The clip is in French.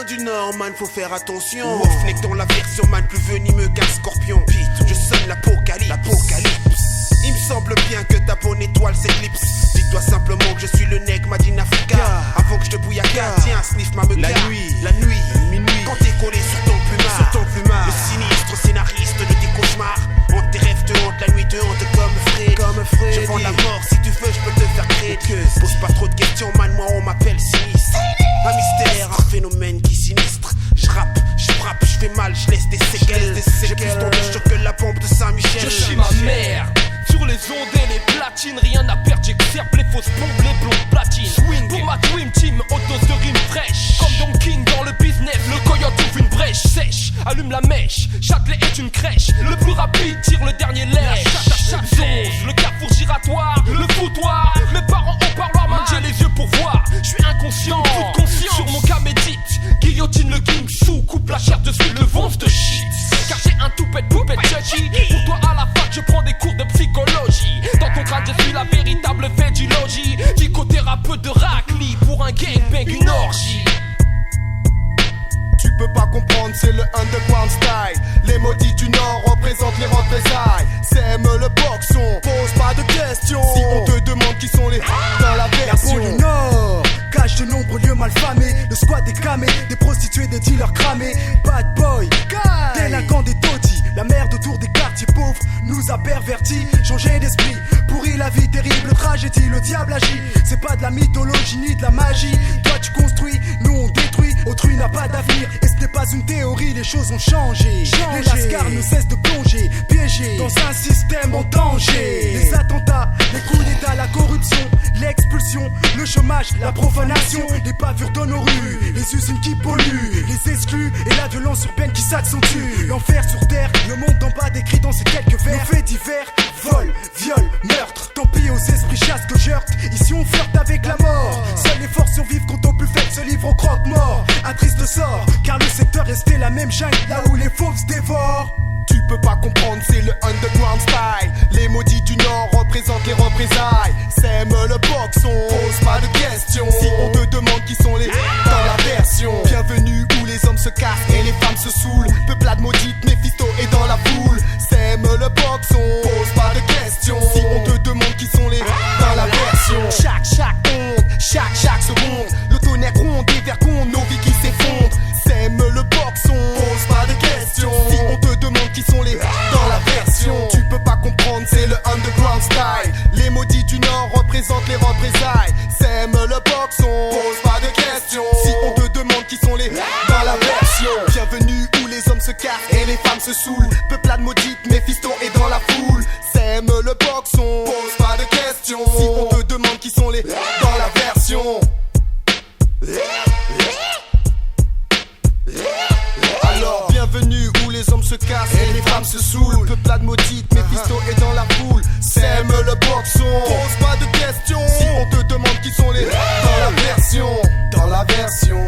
viens du Nord, man, faut faire attention. Wolf n'est que dans la version, man, plus venimeux qu'un scorpion. Je sonne l'apocalypse. Il me semble bien que ta bonne étoile s'éclipse. Dis-toi simplement que je suis le nègre Madine Africa. Avant que je te bouillaga, tiens, sniff ma meuca. La nuit, minuit, quand t'es collé sur ton plumard. Le sinistre scénariste de tes cauchemars. Hante tes rêves, te hante, la nuit te hante comme Fred. Je vends la mort, si tu veux, je peux te faire créer. Pose pas trop de questions, man, moi on m'appelle sinistre. Un mystère, un phénomène qui sinistre. Je rappe, je frappe, je fais mal, je laisse des séquelles. J'ai plus ton de choc que la pompe de Saint-Michel. Je suis ma mère. Sur les ondes et les platines, rien à perdre, j'exerce les fausses bombes, les blondes platines. Swing pour ma dream team, haute dose de rime fraîche. Comme Don King dans le business, le coyote ouvre une brèche sèche. Allume la mèche, Châtelet est une crèche. Le plus rapide tire le dernier lèche. Zonze, le carrefour giratoire, le foutoir. Mes parents au parloir, man, j'ai les yeux pour voir. Je suis inconscient, sur mon cas médite. Guillotine le king sous, coupe la chair de suite, le vonce de shit. Car j'ai un toupette chucky. Pour toi à la fac, je prends des cours de psychologie. Dans ton crâne, je suis la véritable végilogie. Psychothérapeute de racli pour un gangbang, une orgie. Tu peux pas comprendre, c'est le underground style. Les maudits du Nord représentent les représailles. Sème le boxon, pose pas de questions. Si on te demande qui sont les dans la version. La du Nord cache de nombreux lieux malfamés. Le squat est camé, des prostituées, des dealers cramés. Bad boy, délinquant des taudis. La merde autour des quartiers pauvres nous a pervertis. Changer d'esprit, pourri la vie, terrible tragédie. Le diable agit, c'est pas de la mythologie ni de la magie. Toi tu construis, nous on détruit. Autrui n'a pas d'avenir et ce n'est pas une théorie, les choses ont changé. Les lascars ne cessent de plonger, piégés dans un système en danger. Les attentats, les coups d'état, la corruption, l'expulsion, le chômage, la profanation. Les bavures dans nos rues, les usines qui polluent, les exclus et la violence urbaine qui s'accentue. L'enfer sur terre, le monde d'en bas décrit dans ces quelques vers. Nos faits divers, vol, viol, meurtre. Tant pis aux esprits chasse que jeurte. Ici on flirte avec la mort. Seules les forces survivent quand au plus faible se livrent au croque-mort. Un triste sort, car le secteur restait la même jungle, là où les fauves se dévorent. Tu peux pas comprendre, c'est le underground style. Les maudits du Nord représentent les représailles. Sème le boxon, pose pas de questions. Si on te demande qui sont les dans la version. Bienvenue où les hommes se cassent et les femmes se saoulent. Peuplade maudite, Mephisto est dans la foule. Sème le boxon, pose pas de questions. Si on te demande qui sont les dans la version. Chaque onde, chaque seconde. Le tonnerre gronde, des vergondes, nos vies qui s'effondrent. Sème le boxon, pose pas de questions. Si on te demande qui sont les dans la version. Tu peux pas comprendre, c'est le underground style. Les maudits du Nord représentent les représailles. Sème le boxon, pose pas de questions. Si on te demande qui sont les dans la version. Bienvenue où les hommes se cassent et les femmes se saoulent. Peuplade maudite, Mephisto est dans la foule. Sème le boxon, pose pas de questions. Si on te demande qui sont les dans la version. Alors bienvenue où les hommes se cassent et les femmes se saoulent. Peuplade maudite, Mephisto est dans la foule. Sème le boxon, pose pas de questions. Si on te demande qui sont les dans la version. Dans la version.